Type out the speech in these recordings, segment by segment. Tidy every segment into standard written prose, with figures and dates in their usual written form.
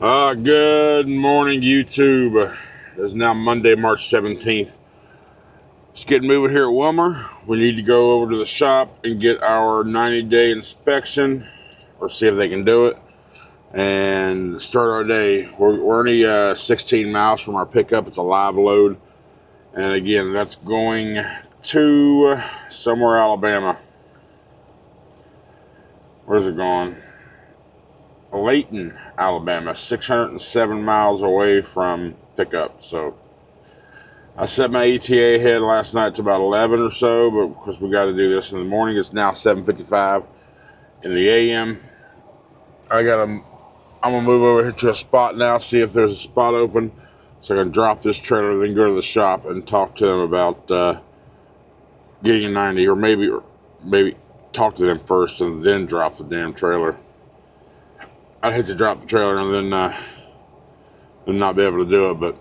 Good morning, YouTube. It's now Monday, March 17th. Just getting moving here at Wilmer. We need to go over to the shop and get our 90-day inspection, or see if they can do it, and start our day. We're only 16 miles from our pickup. It's a live load. And again, that's going to somewhere, Alabama. Where's it going? Layton, Alabama, 607 miles away from pickup. So I set my ETA ahead last night to about 11 or so, but of course we got to do this in the morning. It's now 7:55 in the AM. I'm gonna move over here to a spot now, see if there's a spot open, so I can drop this trailer, then go to the shop and talk to them about getting a 90, or maybe talk to them first and then drop the damn trailer. I'd hate to drop the trailer and then not be able to do it, but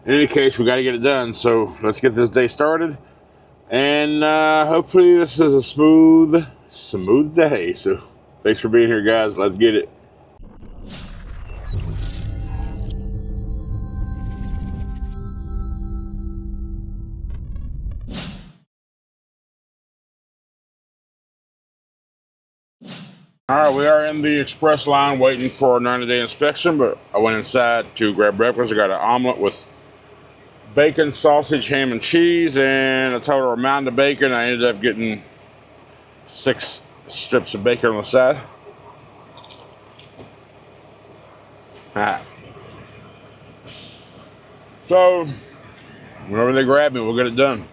in any case, we got to get it done. So let's get this day started, and hopefully this is a smooth day. So thanks for being here, guys. Let's get it. All right, we are in the express line waiting for our 90-day inspection, but I went inside to grab breakfast. I got an omelet with bacon, sausage, ham, and cheese, and a total amount of bacon. I ended up getting 6 strips of bacon on the side. All right. So, whenever they grab me, we'll get it done.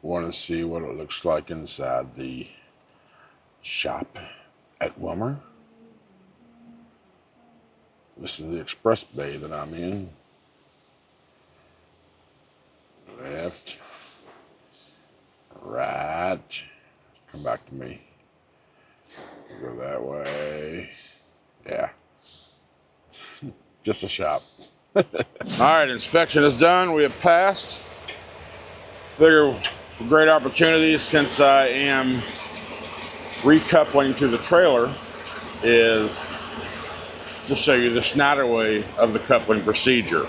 Want to see what it looks like inside the shop at Wilmer. This is the express bay that I'm in. Left, right, come back to me. Go that way. Yeah. Just a shop. All right, inspection is done. We have passed. Figure a great opportunity, since I am recoupling to the trailer, is to show you the Schneider way of the coupling procedure.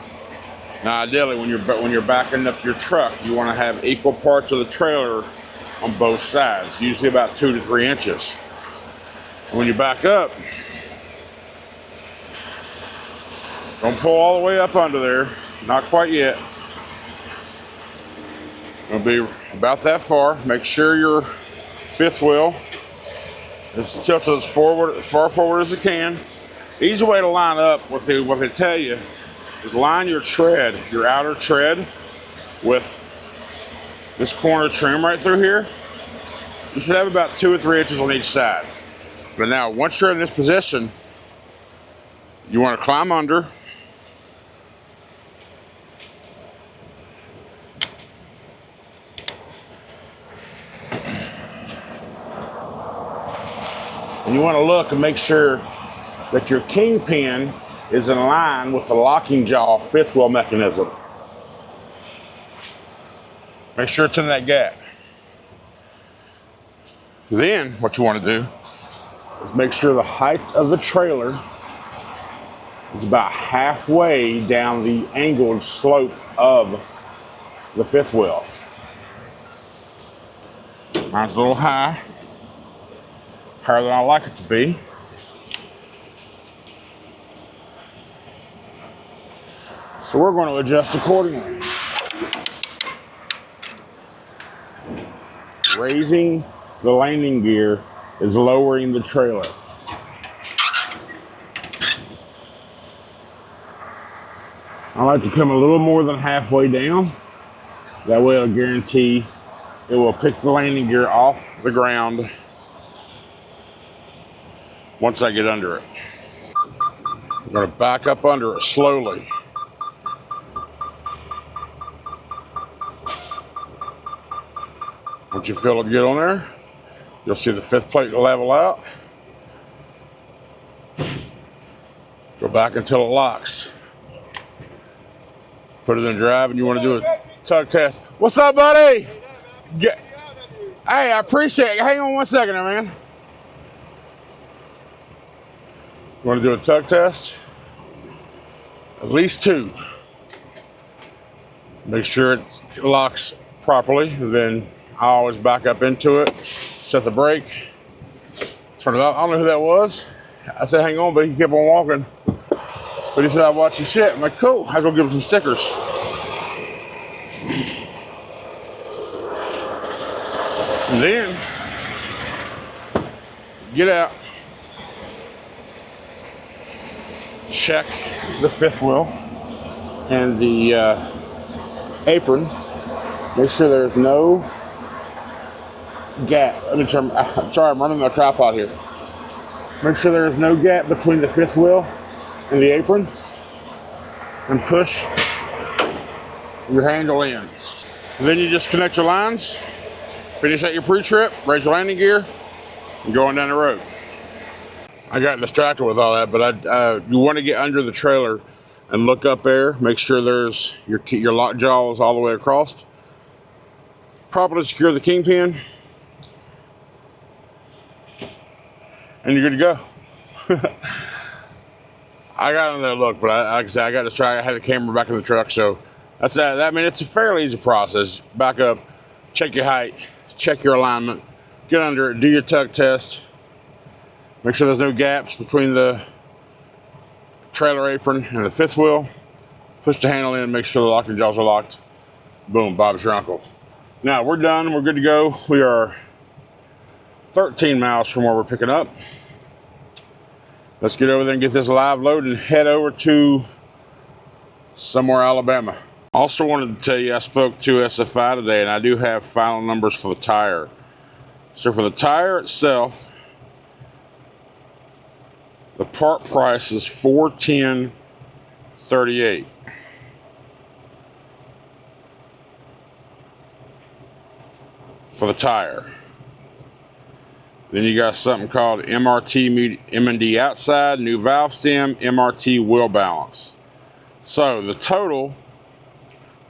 Now, ideally, when you're backing up your truck, you want to have equal parts of the trailer on both sides, usually about 2 to 3 inches. When you back up, don't pull all the way up under there, not quite yet. It'll be about that far. Make sure your fifth wheel is tilted as far forward as it can. Easy way to line up, what they tell you, is line your tread, your outer tread, with this corner trim right through here. You should have about 2 or 3 inches on each side. But now, once you're in this position, you want to climb under. And you want to look and make sure that your kingpin is in line with the locking jaw fifth wheel mechanism. Make sure it's in that gap. Then what you want to do is make sure the height of the trailer is about halfway down the angled slope of the fifth wheel. Mine's a little higher than I like it to be. So we're going to adjust accordingly. Raising the landing gear is lowering the trailer. I like to come a little more than halfway down. That way I'll guarantee it will pick the landing gear off the ground once I get under it. I'm going to back up under it slowly. Once you feel it get on there, you'll see the fifth plate level out. Go back until it locks. Put it in drive, and you want to do a tug test. What's up, buddy? Hey, I appreciate it. Hang on 1 second, man. You want to do a tug test? At least 2. Make sure it locks properly. Then I always back up into it, set the brake, turn it off. I don't know who that was. I said, hang on, but he kept on walking. But he said, I watch your shit. I'm like, cool. I was gonna give him some stickers. And then, get out, check the 5th wheel and the apron. Make sure there's no gap. I'm sorry, I'm running my tripod here. Make sure there is no gap between the 5th wheel and the apron, and push your handle in. And then you just connect your lines, finish out your pre-trip, raise your landing gear, and go on down the road. I got distracted with all that, but you want to get under the trailer and look up there. Make sure there's your lock jaws all the way across. Properly secure the kingpin, and you're good to go. I got another look, but like I said, I got to try. I had the camera back in the truck, so that's that. I mean, it's a fairly easy process. Back up, check your height, check your alignment, get under it, do your tug test. Make sure there's no gaps between the trailer apron and the 5th wheel. Push the handle in, make sure the locking jaws are locked. Boom, Bob's your uncle. Now we're done, we're good to go. We are 13 miles from where we're picking up. Let's get over there and get this live load and head over to somewhere Alabama. Also wanted to tell you, I spoke to SFI today, and I do have final numbers for the tire. So for the tire itself, the part price is $410.38. For the tire. Then you got something called MRT M&D outside, new valve stem, MRT wheel balance. So the total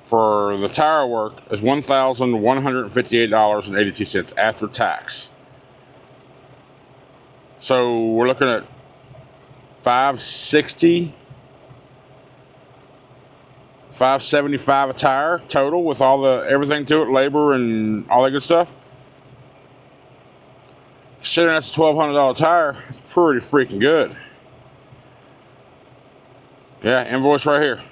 for the tire work is $1,158.82 after tax. So we're looking at $560, $575 a tire total with all the everything to it, labor and all that good stuff. Considering that's a $1,200 tire, it's pretty freaking good. Yeah, invoice right here.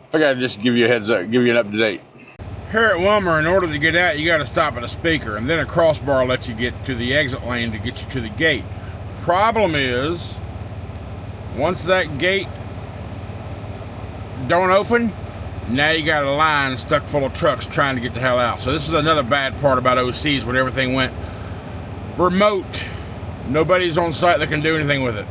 I think I'd just give you a heads up, give you an up to date. Here at Wilmer, in order to get out, you got to stop at a speaker, and then a crossbar lets you get to the exit lane to get you to the gate. Problem is, once that gate don't open, now you got a line stuck full of trucks trying to get the hell out. So this is another bad part about OCs when everything went remote. Nobody's on site that can do anything with it.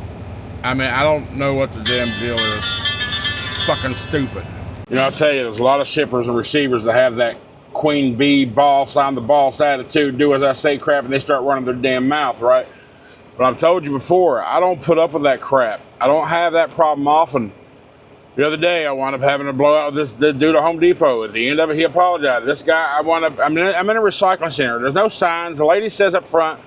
I mean, I don't know what the damn deal is. It's fucking stupid. You know, I'll tell you, there's a lot of shippers and receivers that have that queen bee boss, I'm the boss attitude, do as I say crap, and they start running their damn mouth, right? But I've told you before, I don't put up with that crap. I don't have that problem often. The other day, I wound up having a blowout with this dude at Home Depot. At the end of it, he apologized. This guy, I'm in a recycling center. There's no signs. The lady says up front,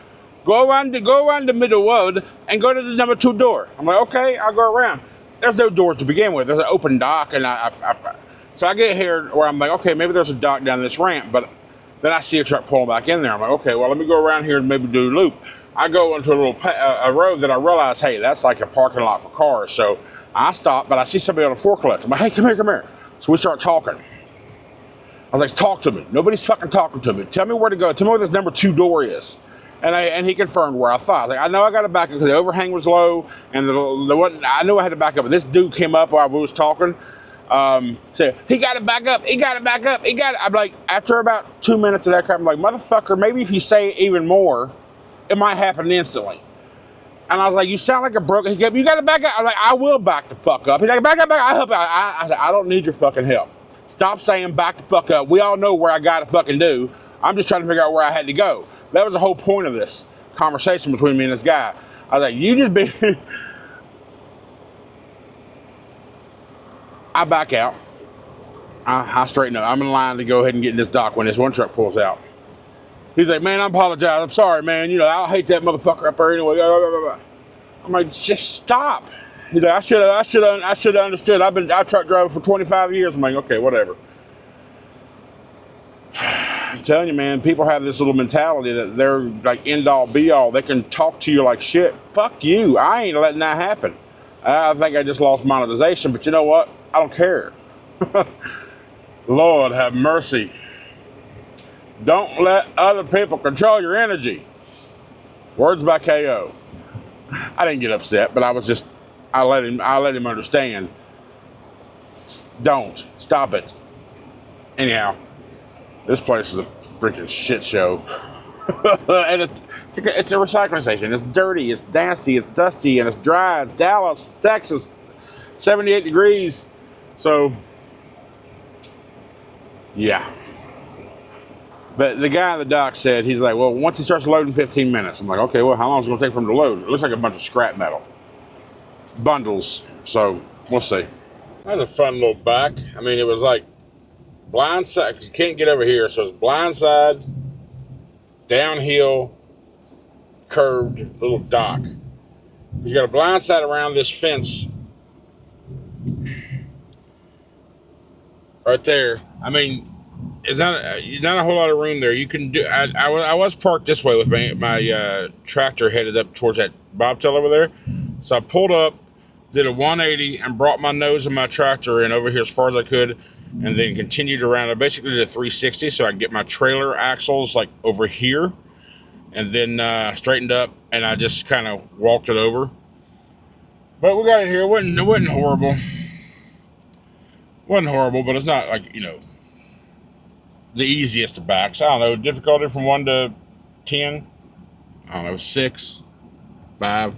go around the middle road and go to the number 2 door. I'm like, okay, I'll go around. There's no doors to begin with. There's an open dock, and so I get here where I'm like, okay, maybe there's a dock down this ramp, but then I see a truck pulling back in there. I'm like, okay, well, let me go around here and maybe do a loop. I go into a little a road that I realize, hey, that's like a parking lot for cars. So I stop, but I see somebody on a forklift. I'm like, hey, come here. So we start talking. I was like, talk to me. Nobody's fucking talking to me. Tell me where to go. Tell me where this number 2 door is. And he confirmed where I thought. Like, I know I got to back up because the overhang was low, and I knew I had to back up. But this dude came up while we was talking. Said, he got to back up. I'm like, after about 2 minutes of that crap, I'm like, motherfucker, maybe if you say even more, it might happen instantly. And I was like, you sound like a broken. He kept, you got to back up. I was like, I will back the fuck up. He's like, back up. I help you. I said, I don't need your fucking help. Stop saying back the fuck up. We all know where I got to fucking do. I'm just trying to figure out where I had to go. That was the whole point of this conversation between me and this guy. I was like, you just be. I back out. I straighten up. I'm in line to go ahead and get in this dock when this one truck pulls out. He's like, man, I apologize. I'm sorry, man. You know, I hate that motherfucker up there anyway. I'm like, just stop. He's like, I should have understood. I truck driver for 25 years. I'm like, okay, whatever. I'm telling you, man, people have this little mentality that they're like end all be all. They can talk to you like shit. Fuck you. I ain't letting that happen. I think I just lost monetization, but you know what? I don't care. Lord have mercy. Don't let other people control your energy. Words by KO. I didn't get upset, but I let him understand. Don't. Stop it. Anyhow, this place is a freaking shit show. And it's a recycling station. It's dirty, it's nasty, it's dusty, and it's dry. It's Dallas, Texas, 78 degrees. So, yeah. But the guy at the dock said, he's like, well, once he starts loading, 15 minutes. I'm like, okay, well, how long is it going to take for him to load? It looks like a bunch of scrap metal. Bundles. So, we'll see. That's a fun little back. I mean, it was like blind side, because you can't get over here. So it's blind side, downhill, curved little dock. You got a blind side around this fence right there. I mean, there's not a whole lot of room there. You can do. I was parked this way with my tractor headed up towards that bobtail over there. So I pulled up, did a 180, and brought my nose of my tractor in over here as far as I could, and then continued around. I basically did a 360 so I could get my trailer axles like over here, and then straightened up, and I just kind of walked it over. But we got it here. It wasn't horrible. Wasn't horrible, but it's not like, you know, the easiest of backs. I don't know, difficulty from 1 to 10. I don't know, 6, 5.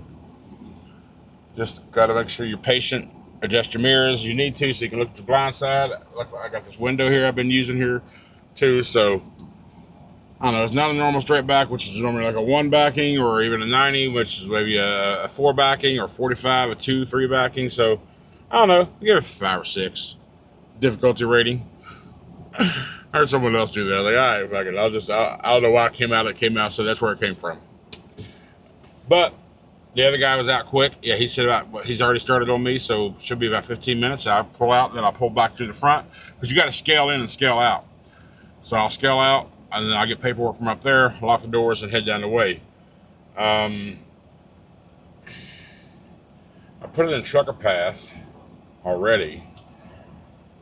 Just got to make sure you're patient. Adjust your mirrors. You need to, so you can look at the blind side. Like I got this window here I've been using here too. So I don't know. It's not a normal straight back, which is normally like a 1 backing, or even a 90, which is maybe a 4 backing, or 45, a 2, 3 backing. So I don't know. Give it 5 or 6 difficulty rating. I heard someone else do that. I was like, all right, fuck it. I don't know why it came out, so that's where it came from. But the other guy was out quick. Yeah, he said he's already started on me, so should be about 15 minutes. I'll pull out, then I'll pull back to the front, because you got to scale in and scale out. So I'll scale out, and then I'll get paperwork from up there, lock the doors, and head down the way. I put it in trucker path already.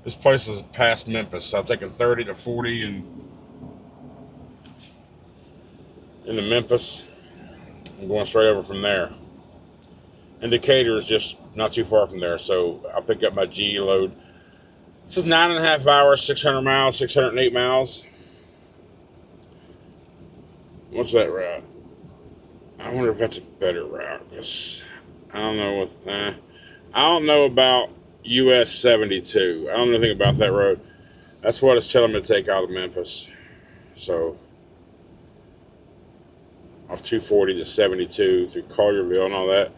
This place is past Memphis, so I'm taking 30 to 40 into Memphis. I'm going straight over from there. And Decatur is just not too far from there, so I'll pick up my GE load. This is 9.5 hours, 600 miles, 608 miles. What's that route? I wonder if that's a better route, because I don't know I don't know about US 72. I don't know anything about that road. That's what it's telling me to take out of Memphis. So off 240 to 72 through Collierville and all that.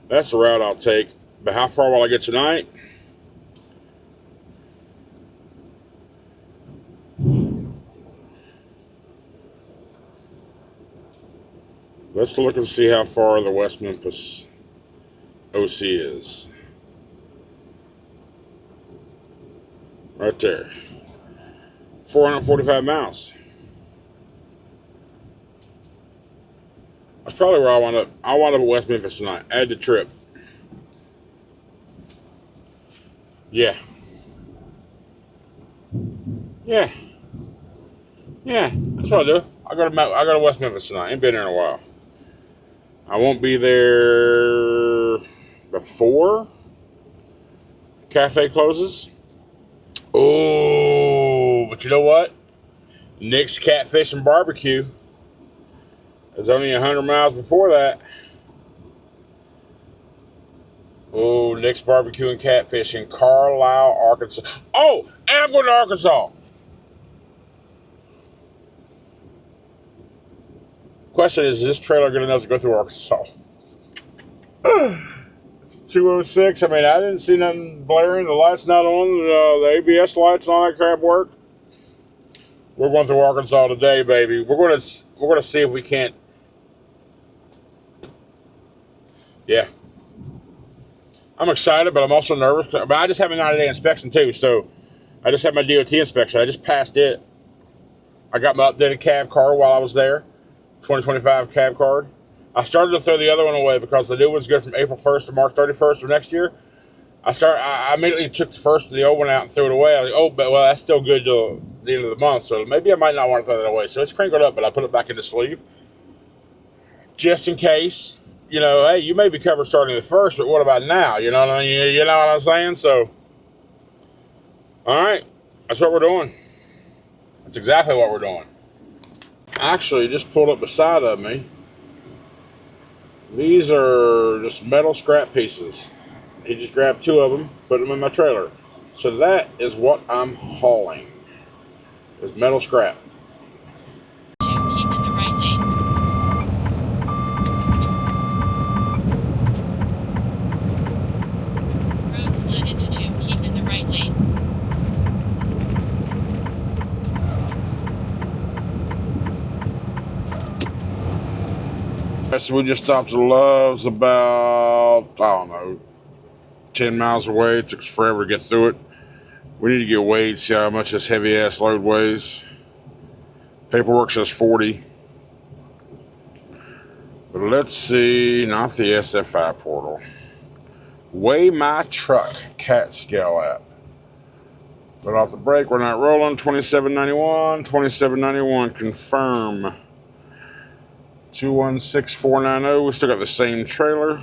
That's the route I'll take. But how far will I get tonight? Let's look and see how far the West Memphis OC is. Right there. 445 miles. That's probably where I wind up. I wind up at West Memphis tonight. Add the trip. Yeah. Yeah. Yeah. That's what I do. I go to West Memphis tonight. Ain't been there in a while. I won't be there before the cafe closes. Oh, but you know what? Nick's Catfish and Barbecue. It's only 100 miles before that. Oh, Nick's Barbecue and Catfish in Carlisle, Arkansas. Oh, and I'm going to Arkansas. Question is this trailer good enough to go through Arkansas? It's 206. I mean, I didn't see nothing blaring. The light's not on. The ABS lights and all that crap work. We're going through Arkansas today, baby. We're gonna see if we can't. Yeah, I'm excited, but I'm also nervous. But I just had my 90-day inspection too, so I just had my DOT inspection. I just passed it. I got my updated cab card while I was there, 2025 cab card. I started to throw the other one away because the new one's good from April 1st to March 31st of next year. I immediately took the old one out and threw it away. I was like, oh, but well, that's still good till the end of the month, so maybe I might not want to throw that away. So it's crinkled up, but I put it back in the sleeve just in case. You know, hey, you may be covered starting the 1st, but what about now? You know what I mean? You know what I'm saying? So, all right, that's what we're doing. That's exactly what we're doing. Actually, just pulled up beside of me. These are just metal scrap pieces. He just grabbed 2 of them, put them in my trailer. So that is what I'm hauling. Is metal scrap. Keep in the right lane. Road split into 2. Keep in the right lane. So we just stopped at Love's about, I don't know, 10 miles away. It took us forever to get through it. We need to get weighed, see how much this heavy ass load weighs. Paperwork says 40. But let's see, not the SFI portal. Weigh My Truck CAT scale app. Put off the brake, we're not rolling. 2791, 2791, confirm. 216490, we still got the same trailer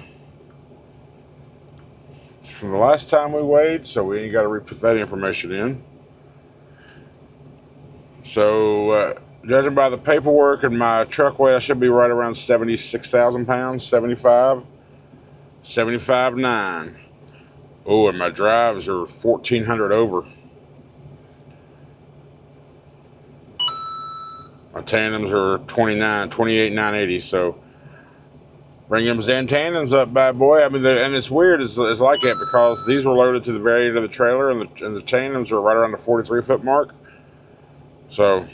from the last time we weighed, so we ain't got to re-put that information in. So, judging by the paperwork and my truck weight, I should be right around 76,000 pounds, 75.9. Oh, and my drives are 1,400 over. My tandems are 28,980, so bring them tandems up, bad boy. I mean, and it's weird, it's like that because these were loaded to the very end of the trailer, and the tandems are right around the 43-foot mark. So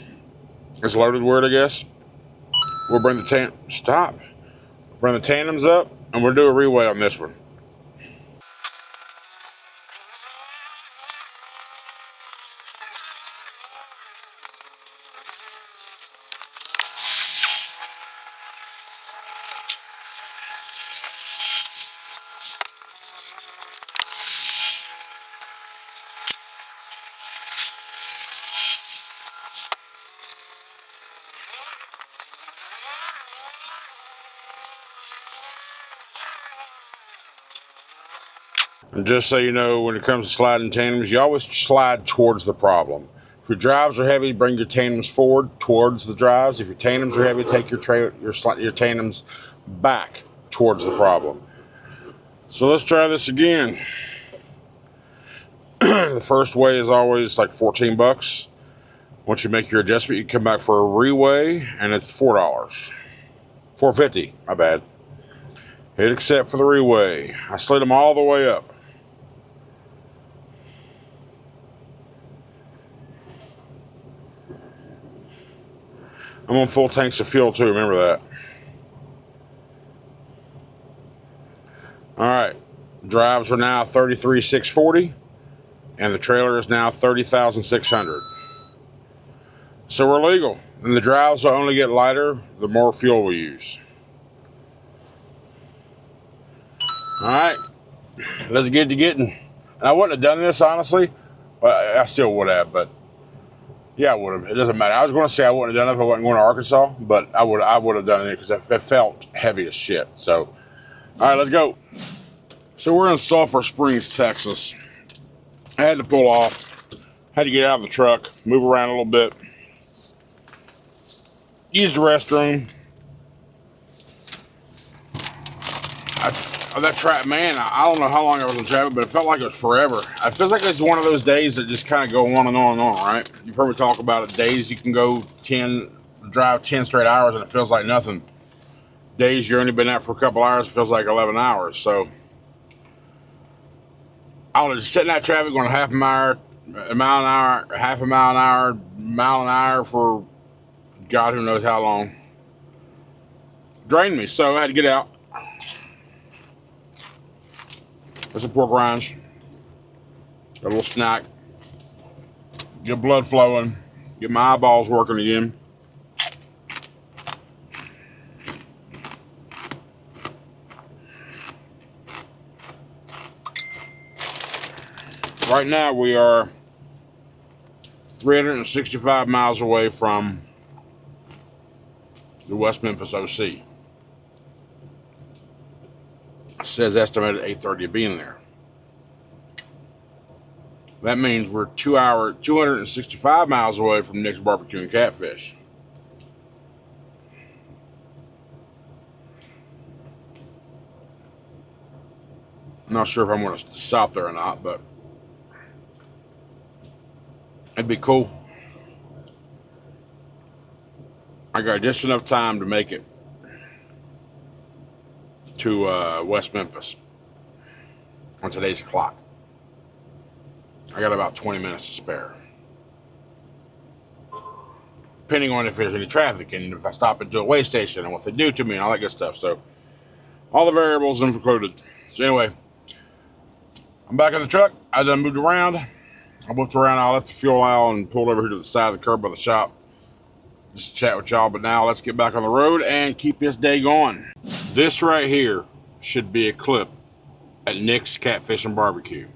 it's loaded weird, I guess. We'll bring the bring the tandems up, and we'll do a reweigh on this one. And just so you know, when it comes to sliding tandems, you always slide towards the problem. If your drives are heavy, bring your tandems forward towards the drives. If your tandems are heavy, take your tandems back towards the problem. So let's try this again. The first weigh is always like 14 bucks. Once you make your adjustment, you come back for a reweigh, and it's $4. $4.50, my bad. Hit accept for the reweigh. I slid them all the way up. I'm on full tanks of fuel too, remember that. Alright, drives are now 33,640, and the trailer is now 30,600. So we're legal, and the drives will only get lighter the more fuel we use. Alright, let's get to getting. And I wouldn't have done this, honestly. Well, I still would have, but yeah, I would have. It doesn't matter. I was going to say I wouldn't have done it if I wasn't going to Arkansas, but I would have done it because it felt heavy as shit. So, all right, let's go. So we're in Sulphur Springs, Texas. I had to pull off. Had to get out of the truck, move around a little bit. Use the restroom. That track, man, I don't know how long I was on traffic, but it felt like it was forever. It feels like it's one of those days that just kind of go on and on and on, right? You've heard me talk about it. Days you can drive 10 straight hours and it feels like nothing. Days you've only been out for a couple hours, it feels like 11 hours. So I was just sitting in that traffic going a half mile, a mile an hour, half a mile an hour for God who knows how long. Drained me, so I had to get out. There's some pork rinds. Got a little snack. Get blood flowing. Get my eyeballs working again. Right now we are 365 miles away from the West Memphis OC. It says estimated 8:30 to be in there. That means we're 265 miles away from Nick's Barbecue and Catfish. I'm not sure if I'm going to stop there or not, but it'd be cool. I got just enough time to make it to West Memphis on today's clock. I got about 20 minutes to spare, depending on if there's any traffic and if I stop into a way station and what they do to me and all that good stuff. So all the variables included. So anyway, I'm back in the truck. I done moved around. I moved around. I left the fuel aisle and pulled over here to the side of the curb by the shop just to chat with y'all. But now let's get back on the road and keep this day going. This right here should be a clip at Nick's Catfish and Barbecue.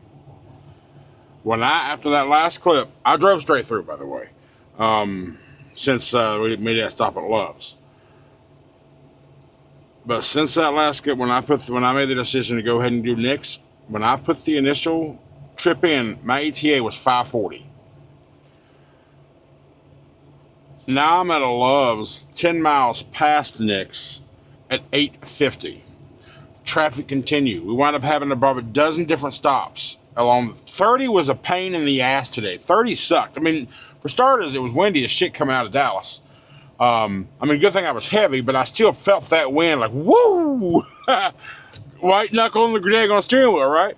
After that last clip, I drove straight through, by the way, since we made that stop at Love's. But since that last clip, when I made the decision to go ahead and do Nick's, when I put the initial trip in, my ETA was 540. Now I'm at a Love's 10 miles past Nick's at 850. Traffic continued. We wound up having about a dozen different stops along. 30 was a pain in the ass today. 30 sucked. I mean, for starters, it was windy as shit coming out of Dallas. Good thing I was heavy, but I still felt that wind like, woo! White knuckle on the grenade on the steering wheel, right?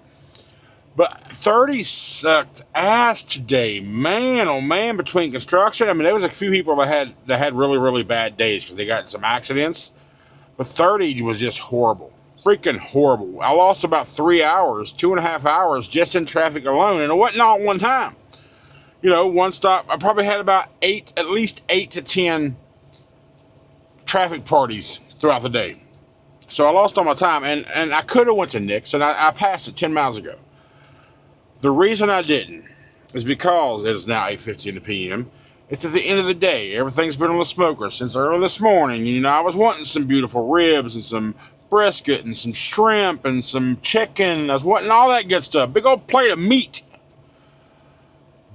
But 30 sucked ass today. Man, oh man, between construction. There was a few people that had really, really bad days because they got in some accidents. But 30 was just horrible. Freaking horrible. I lost about 3 hours, 2.5 hours just in traffic alone, and it wasn't all at one time. One stop. I probably had about at least 8 to 10 traffic parties throughout the day. So I lost all my time, and I could have went to Nick's, and I passed it 10 miles ago. The reason I didn't is because it is now 8:50 in the p.m. It's at the end of the day. Everything's been on the smoker since early this morning. I was wanting some beautiful ribs and some brisket and some shrimp and some chicken. I was wanting all that good stuff. Big old plate of meat.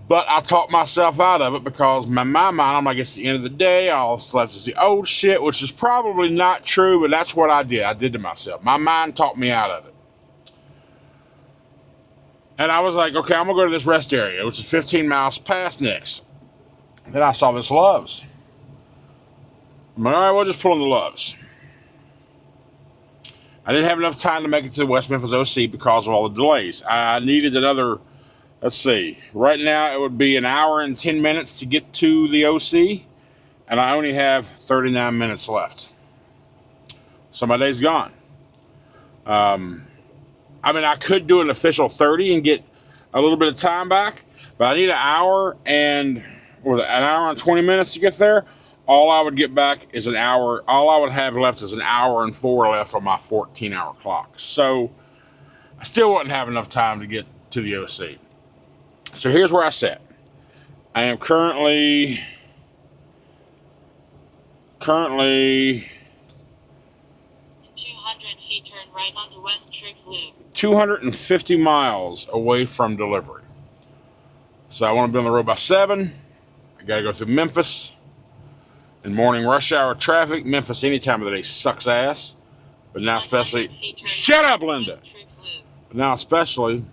But I talked myself out of it because in my mind, I'm like, it's the end of the day. I'll left to the old shit, which is probably not true, but that's what I did. I did to myself. My mind talked me out of it. And I was like, okay, I'm going to go to this rest area, which is 15 miles past Nick's. Then I saw this Love's. I'm like, all right, we'll just pull in the Love's. I didn't have enough time to make it to the West Memphis OC because of all the delays. I needed another, let's see, right now it would be an hour and 10 minutes to get to the OC, and I only have 39 minutes left. So my day's gone. I could do an official 30 and get a little bit of time back, but I need an hour and 20 minutes to get there. All I would get back is an hour. All I would have left is an hour and 4 left on my 14-hour clock. So I still wouldn't have enough time to get to the OC. So here's where I sit. I am currently 200 feet, turn right onto West Triggs Loop. 250 miles away from delivery. So I want to be on the road by 7. I got to go through Memphis. In morning rush hour traffic, Memphis any time of the day sucks ass. But now especially... Shut up, Linda! But now especially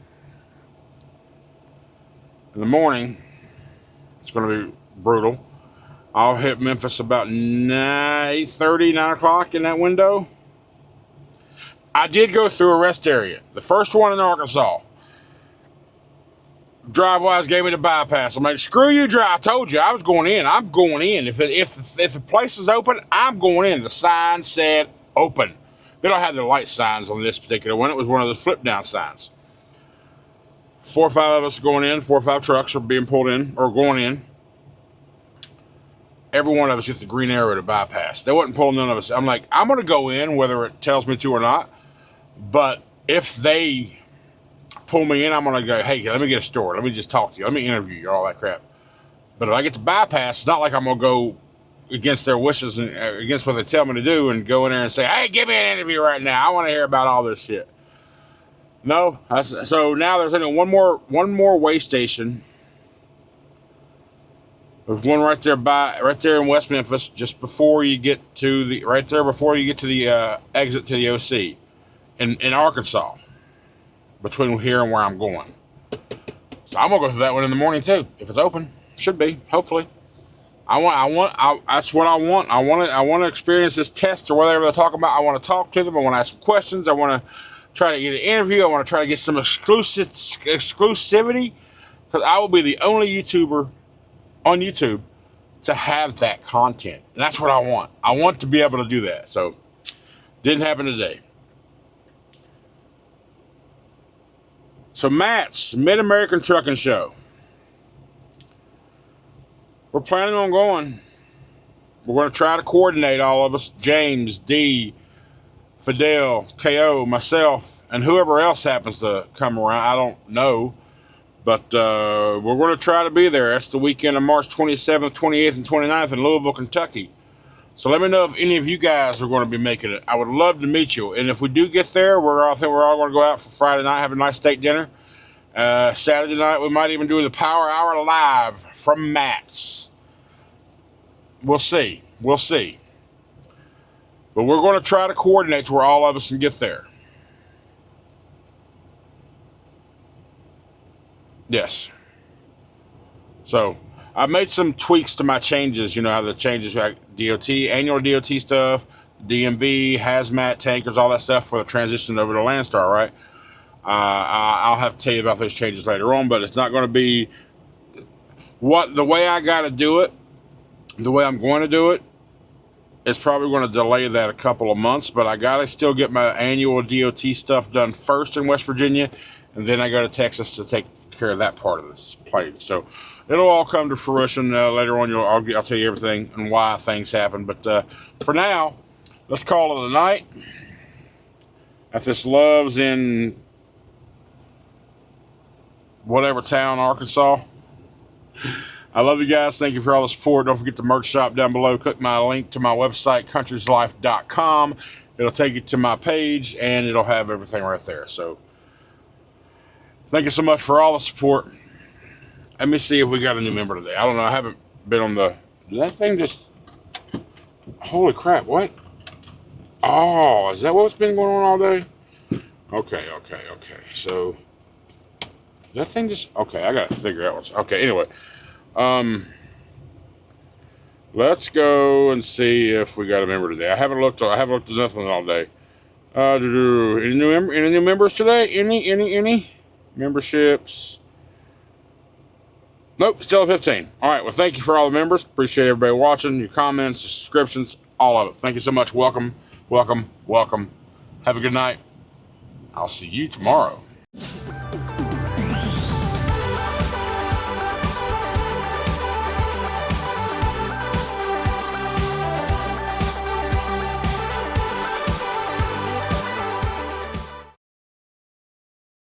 in the morning, it's going to be brutal. I'll hit Memphis about 8:30, 9 o'clock in that window. I did go through a rest area. The first one in Arkansas. DriveWise gave me the bypass. I'm like, screw you, Drive. I told you I was going in. I'm going in. If the place is open, I'm going in. The sign said open. They don't have the light signs on this particular one. It was one of those flip down signs. 4 or 5 of us are going in. 4 or 5 trucks are being pulled in or going in. Every one of us gets the green arrow to bypass. They wasn't pulling none of us. I'm like, I'm going to go in whether it tells me to or not. But if they pull me in, I'm going to go, hey, let me get a story. Let me just talk to you. Let me interview you, all that crap. But if I get to bypass, it's not like I'm going to go against their wishes and against what they tell me to do and go in there and say, hey, give me an interview right now. I want to hear about all this shit. No. So now there's only one more way station. There's one right there in West Memphis, just before you get to the exit to the OC in Arkansas, between here and where I'm going. So I'm gonna go through that one in the morning too, if it's open. Should be, hopefully. That's what I want. I want to experience this test or whatever they're talking about. I want to talk to them. I want to ask some questions. I want to try to get an interview. I want to try to get some exclusivity, because I will be the only YouTuber on YouTube to have that content. And that's what I want. I want to be able to do that. So, didn't happen today. So, Matt's Mid-American Trucking Show. We're planning on going. We're going to try to coordinate, all of us. James, D, Fidel, KO, myself, and whoever else happens to come around. I don't know. But we're going to try to be there. That's the weekend of March 27th, 28th, and 29th in Louisville, Kentucky. So let me know if any of you guys are going to be making it. I would love to meet you. And if we do get there, I think we're all going to go out for Friday night, have a nice steak dinner. Saturday night, we might even do the Power Hour live from Matt's. We'll see. We'll see. But we're going to try to coordinate to where all of us can get there. Yes. So, I made some tweaks to my changes. You know how the changes, like DOT, annual DOT stuff, DMV, hazmat, tankers, all that stuff for the transition over to Landstar, right? I'll have to tell you about those changes later on, but it's not going to be the way I got to do it, the way I'm going to do it. It's probably going to delay that a couple of months, but I got to still get my annual DOT stuff done first in West Virginia, and then I go to Texas to take care of that part of this plane. So it'll all come to fruition later on. I'll tell you everything and why things happen. But for now, let's call it a night at this Love's in whatever town, Arkansas. I love you guys. Thank you for all the support. Don't forget the merch shop down below. Click my link to my website, countryslife.com. It'll take you to my page, and it'll have everything right there. So thank you so much for all the support. Let me see if we got a new member today. I don't know. I haven't been on the... Did that thing just... Holy crap, what? Oh, is that what's been going on all day? Okay. So, that thing just... Okay, I got to figure out what's... Okay, anyway. Let's go and see if we got a member today. I haven't looked at nothing all day. Any new members today? Any? Memberships. Nope, still at 15. All right, well, thank you for all the members. Appreciate everybody watching, your comments, your subscriptions, all of it. Thank you so much. Welcome. Have a good night. I'll see you tomorrow.